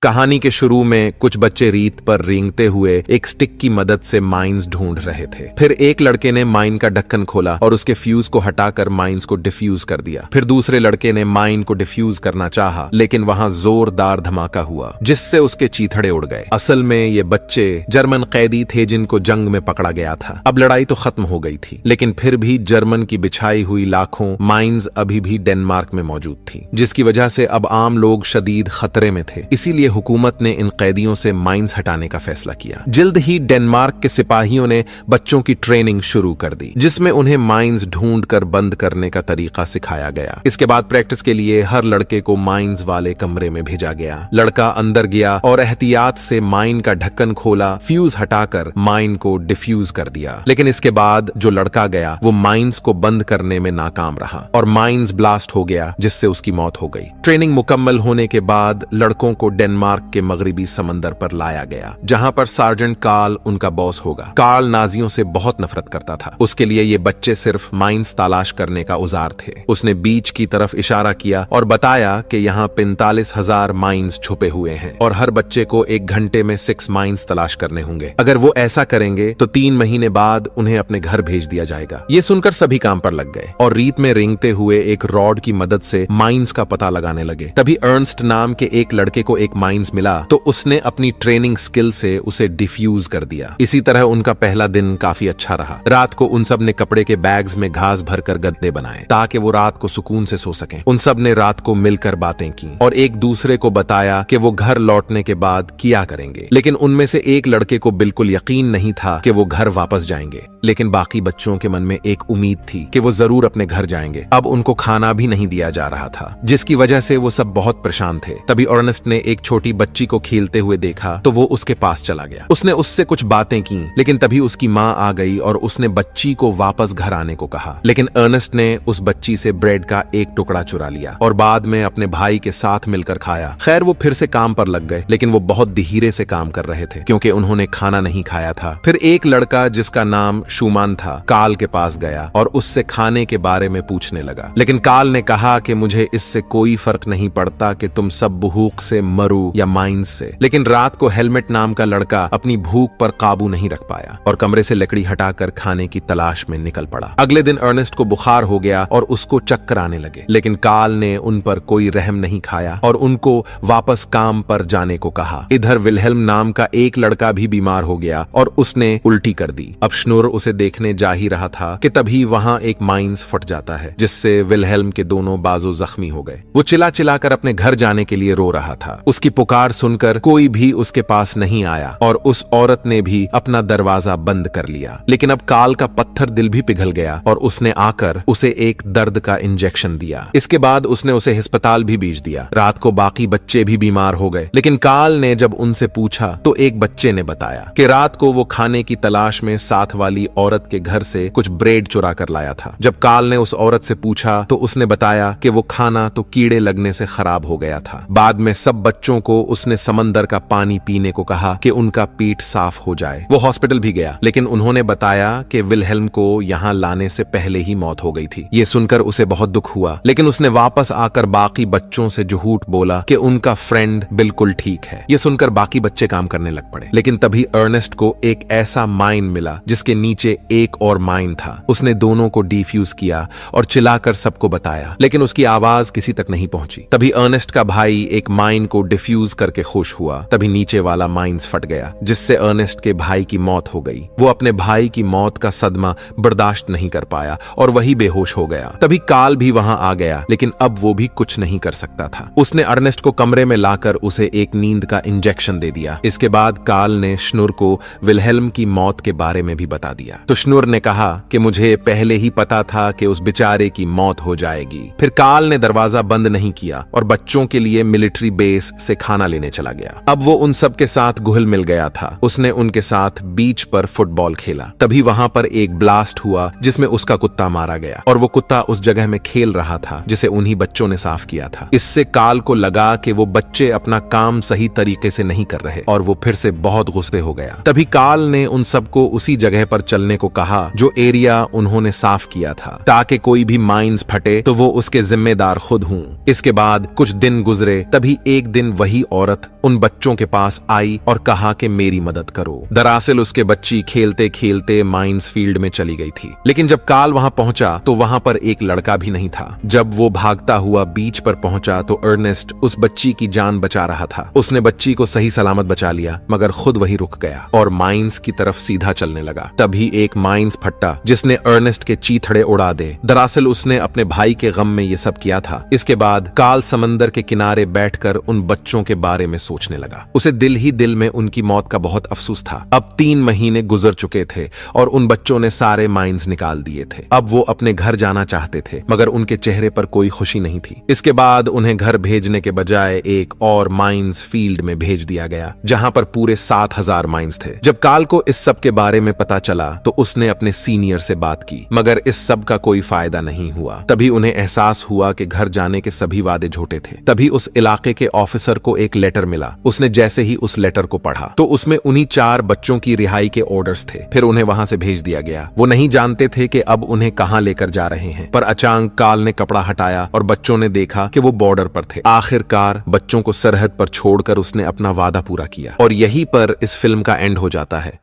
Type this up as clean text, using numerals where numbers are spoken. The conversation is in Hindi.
कहानी के शुरू में कुछ बच्चे रेत पर रेंगते हुए एक स्टिक की मदद से माइंस ढूंढ रहे थे। फिर एक लड़के ने माइन का ढक्कन खोला और उसके फ्यूज को हटाकर माइंस को डिफ्यूज कर दिया। फिर दूसरे लड़के ने माइन को डिफ्यूज करना चाहा, लेकिन वहां जोरदार धमाका हुआ जिससे उसके चीथड़े उड़ गए। असल में ये बच्चे जर्मन कैदी थे जिनको जंग में पकड़ा गया था। अब लड़ाई तो खत्म हो गई थी, लेकिन फिर भी जर्मन की बिछाई हुई लाखों माइंस अभी भी डेनमार्क में मौजूद थी, जिसकी वजह से अब आम लोग शदीद खतरे में थे। इसीलिए हुकूमत ने इन कैदियों से माइंस हटाने का फैसला किया। जल्द ही डेनमार्क के सिपाहियों ने बच्चों की ट्रेनिंग शुरू कर दी, जिसमें उन्हें माइंस ढूंढकर बंद करने का तरीका सिखाया गया। इसके बाद प्रैक्टिस के लिए हर लड़के को माइंस वाले कमरे में भेजा गया। लड़का अंदर गया और एहतियात से माइन का ढक्कन खोला, फ्यूज हटाकर माइन को डिफ्यूज कर दिया। लेकिन इसके बाद जो लड़का गया वो माइंस को बंद करने में नाकाम रहा और माइंस ब्लास्ट हो गया, जिससे उसकी मौत हो गई। ट्रेनिंग मुकम्मल होने के बाद लड़कों को डेनमार्क के मगरिबी समंदर पर लाया गया, जहां पर सार्जेंट कार्ल उनका बॉस होगा। कार्ल नाजियों से बहुत नफरत करता था। उसके लिए ये बच्चे सिर्फ माइंस तलाश करने का औजार थे। उसने बीच की तरफ इशारा किया और बताया कि यहाँ 45,000 माइंस छुपे हुए हैं और हर बच्चे को 1 घंटे में 6 माइंस तलाश करने होंगे। अगर वो ऐसा करेंगे तो 3 महीने बाद उन्हें अपने घर भेज दिया जाएगा। ये सुनकर सभी काम पर लग गए और रेत में रेंगते हुए एक रॉड की मदद से माइंस का पता लगाने लगे। तभी अर्नस्ट नाम के एक लड़के को एक माइंस मिला तो उसने अपनी ट्रेनिंग स्किल से उसे डिफ्यूज कर दिया। इसी तरह उनका पहला दिन काफी अच्छा रहा। रात को उन सब ने कपड़े के बैग्स में घास भरकर गद्दे बनाए ताकि वो रात को सुकून से सो सकें। उन सब ने रात को मिलकर बातें की और एक दूसरे को बताया कि वो घर लौटने के बाद किया करेंगे। लेकिन उनमें से एक लड़के को बिल्कुल यकीन नहीं था कि वो घर वापस जाएंगे, लेकिन बाकी बच्चों के मन में एक उम्मीद थी कि वो जरूर अपने घर जाएंगे। अब उनको खाना भी नहीं दिया जा रहा था, जिसकी वजह से वो सब बहुत परेशान थे। तभी अर्नेस्ट ने एक छोटी बच्ची को खेलते हुए देखा तो वो उसके पास चला गया। उसने उससे कुछ बातें की, लेकिन तभी उसकी माँ आ गई और उसने बच्ची को वापस घर आने को कहा। लेकिन अर्नेस्ट ने उस बच्ची से ब्रेड का एक टुकड़ा चुरा लिया और बाद में अपने भाई के साथ मिलकर खाया। खैर वो फिर से काम पर लग गए, लेकिन वो बहुत धीरे से काम कर रहे थे क्योंकि उन्होंने खाना नहीं खाया था। फिर एक लड़का जिसका नाम शूमान था कार्ल के पास गया और उससे खाने के बारे में पूछने लगा। लेकिन कार्ल ने कहा कि मुझे इससे कोई फर्क नहीं पड़ता कि तुम सब भूख से मरो या माइंस से। लेकिन रात को हेलमेट नाम का लड़का अपनी भूख पर काबू नहीं रख पाया और कमरे से लकड़ी हटाकर खाने की तलाश में निकल पड़ा। अगले दिन अर्नेस्ट को बुखार हो गया और उसको चक्कर आने लगे, लेकिन कार्ल ने उन पर कोई रहम नहीं खाया और उनको वापस काम पर जाने को कहा। इधर विल्हेल्म नाम का एक लड़का भी बीमार हो गया और उसने उल्टी कर दी। अब श्नूर उसे देखने जा ही रहा था कि तभी वहां एक माइंस फट जाता है, जिससे विल्हेल्म के दोनों बाजू जख्मी हो गए। वो चिल्ला चिल्लाकर अपने घर जाने के लिए रो रहा था। उसकी पुकार सुनकर कोई भी उसके पास नहीं आया और उस औरत ने भी अपना दरवाजा बंद कर लिया। लेकिन अब कार्ल का पत्थर दिल भी पिघल गया और उसने आकर उसे एक दर्द का इंजेक्शन दिया। इसके बाद उसने उसे अस्पताल भी भेज दिया। रात को बाकी बच्चे भी बीमार हो गए, लेकिन कार्ल ने जब उनसे पूछा तो एक बच्चे ने बताया कि रात को वो खाने की तलाश में साथ वाली औरत के घर से कुछ ब्रेड चुरा कर लाया था। जब कार्ल ने उस औरत से पूछा तो उसने बताया कि वो खाना तो कीड़े लगने से खराब हो गया था। बाद में सब बच्चों को उसने समंदर का पानी पीने को कहा कि उनका पेट साफ हो जाए। वो हॉस्पिटल भी गया, लेकिन उन्होंने बताया कि विल्हेल्म को यहाँ लाने से पहले ही मौत हो गई थी। ये सुनकर उसे बहुत दुख हुआ, लेकिन उसने वापस आकर बाकी बच्चों से झूठ बोला कि उनका फ्रेंड बिल्कुल ठीक है। ये सुनकर बाकी बच्चे काम करने लग पड़े। लेकिन तभी अर्नेस्ट को एक ऐसा माइन मिला जिसके नीचे एक और माइन था। उसने दोनों को डिफ्यूज किया और चिल्लाकर सबको बताया, लेकिन उसकी आवाज किसी तक नहीं पहुंची। तभी अर्नेस्ट का भाई एक माइन को डिफ्यूज करके खुश हुआ। तभी नीचे वाला माइंस फट गया, जिससे अर्नेस्ट के भाई की मौत हो गई। वो अपने भाई की मौत का सदमा बर्दाश्त नहीं कर पाया और वही बेहोश हो गया। तभी कार्ल भी वहां आ गया, लेकिन अब वो भी कुछ नहीं कर सकता था। उसने अर्नेस्ट को कमरे में लाकर उसे एक नींद का इंजेक्शन दे दिया। इसके बाद कार्ल ने श्नूर को विल्हेल्म की मौत के बारे में भी बता दिया। तो श्नूर ने कहा कि मुझे पहले ही पता था कि उस बेचारे की मौत हो जाएगी। फिर कार्ल ने दरवाजा बंद नहीं किया और बच्चों के लिए मिलिट्री बेस से खाना लेने चला गया। अब वो उन सब के साथ घुल मिल गया था। उसने उनके साथ बीच पर फुटबॉल खेला। तभी वहां पर एक ब्लास्ट हुआ जिसमें उसका कुत्ता मारा गया और वो कुत्ता उस जगह में खेल रहा था जिसे उन्हीं बच्चों ने साफ किया था। इससे कार्ल को लगा कि वो बच्चे अपना काम सही तरीके से नहीं कर रहे और वो फिर से बहुत गुस्से हो गया। तभी कार्ल ने उन सबको उसी जगह पर चलने को कहा जो एरिया उन्होंने साफ किया था, ताकि कोई भी माइंस फटे तो वो उसके जिम्मेदार खुद हों। इसके बाद कुछ दिन गुजरे। तभी एक दिन वही वही औरत उन बच्चों के पास आई और कहा कि मेरी मदद करो। दरअसल उसके बच्ची खेलते खेलते माइंस फील्ड में चली गई थी, लेकिन जब काल वहां पहुंचा तो वहां पर एक लड़का भी नहीं था। जब वो भागता हुआ बीच पर पहुंचा तो अर्नेस्ट उस बच्ची की जान बचा रहा था। उसने बच्ची को सही सलामत बचा लिया, मगर खुद वही रुक गया और माइंस की तरफ सीधा चलने लगा। तभी एक माइंस फट्टा जिसने अर्नेस्ट के चीथड़े उड़ा दे। दरअसल उसने अपने भाई के गम में ये सब किया था। इसके बाद काल समंदर के किनारे बैठकर उन बच्चों के बारे में सोचने लगा। उसे दिल ही दिल में उनकी मौत का बहुत अफसोस था। अब 3 महीने गुजर चुके थे और उन बच्चों ने सारे माइंस निकाल दिए थे। अब वो अपने घर जाना चाहते थे, मगर उनके चेहरे पर कोई खुशी नहीं थी। इसके बाद उन्हें घर भेजने के बजाय एक और माइंस फील्ड में भेज दिया गया, जहां पर पूरे 7000 माइंस थे। जब काल को इस सब के बारे में पता चला तो उसने अपने सीनियर से बात की, मगर इस सब का कोई फायदा नहीं हुआ। तभी उन्हें एहसास हुआ कि घर जाने के सभी वादे झूठे थे। तभी उस इलाके के ऑफिसर को एक लेटर मिला। उसने जैसे ही उस लेटर को पढ़ा तो उसमें उन्हीं 4 बच्चों की रिहाई के ऑर्डर्स थे। फिर उन्हें वहां से भेज दिया गया। वो नहीं जानते थे कि अब उन्हें कहां लेकर जा रहे हैं, पर अचानक काल ने कपड़ा हटाया और बच्चों ने देखा कि वो बॉर्डर पर थे। आखिरकार बच्चों को सरहद पर छोड़कर उसने अपना वादा पूरा किया और यहीं पर इस फिल्म का एंड हो जाता है।